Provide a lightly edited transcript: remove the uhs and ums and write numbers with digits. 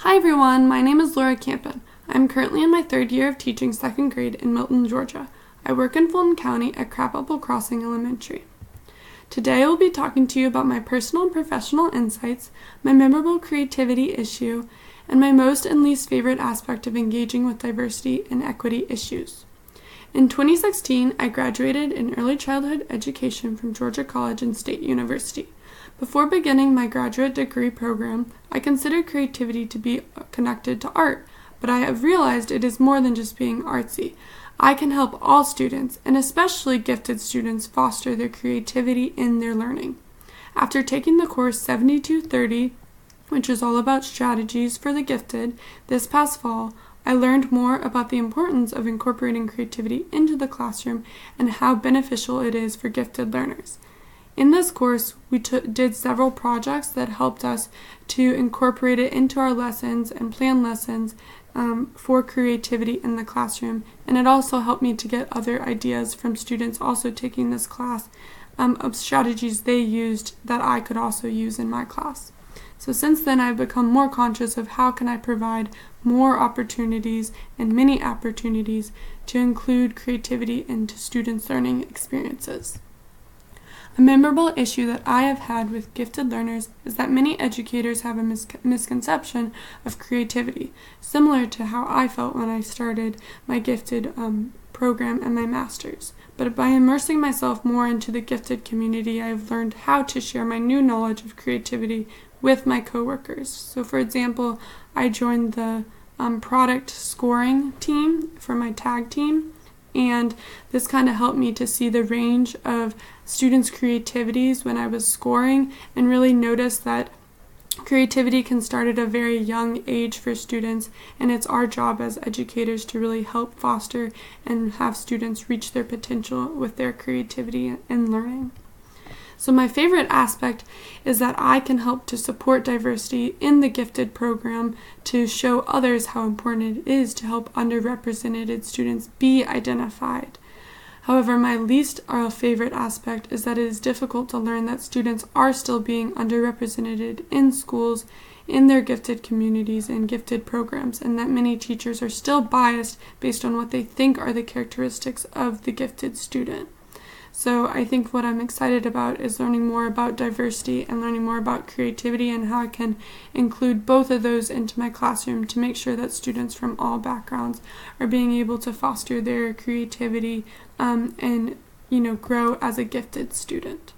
Hi everyone, my name is Laura Campen. I'm currently in my third year of teaching second grade in Milton, Georgia. I work in Fulton County at Crabapple Crossing Elementary. Today I will be talking to you about my personal and professional insights, my memorable creativity issue, and my most and least favorite aspect of engaging with diversity and equity issues. In 2016, I graduated in early childhood education from Georgia College and State University. Before beginning my graduate degree program, I considered creativity to be connected to art, but I have realized it is more than just being artsy. I can help all students, and especially gifted students, foster their creativity in their learning. After taking the course 7230, which is all about strategies for the gifted, this past fall, I learned more about the importance of incorporating creativity into the classroom and how beneficial it is for gifted learners. In this course, we did several projects that helped us to incorporate it into our lessons and plan lessons for creativity in the classroom. And it also helped me to get other ideas from students also taking this class of strategies they used that I could also use in my class. So since then, I've become more conscious of how can I provide more opportunities and many opportunities to include creativity into students' learning experiences. A memorable issue that I have had with gifted learners is that many educators have a misconception of creativity, similar to how I felt when I started my gifted program and my master's. But by immersing myself more into the gifted community, I have learned how to share my new knowledge of creativity with my coworkers. So for example, I joined the product scoring team for my tag team. And this kind of helped me to see the range of students' creativities when I was scoring and really notice that creativity can start at a very young age for students, and it's our job as educators to really help foster and have students reach their potential with their creativity and learning. So my favorite aspect is that I can help to support diversity in the gifted program to show others how important it is to help underrepresented students be identified. However, my least favorite aspect is that it is difficult to learn that students are still being underrepresented in schools, in their gifted communities and gifted programs, and that many teachers are still biased based on what they think are the characteristics of the gifted student. So I think what I'm excited about is learning more about diversity and learning more about creativity and how I can include both of those into my classroom to make sure that students from all backgrounds are being able to foster their creativity and grow as a gifted student.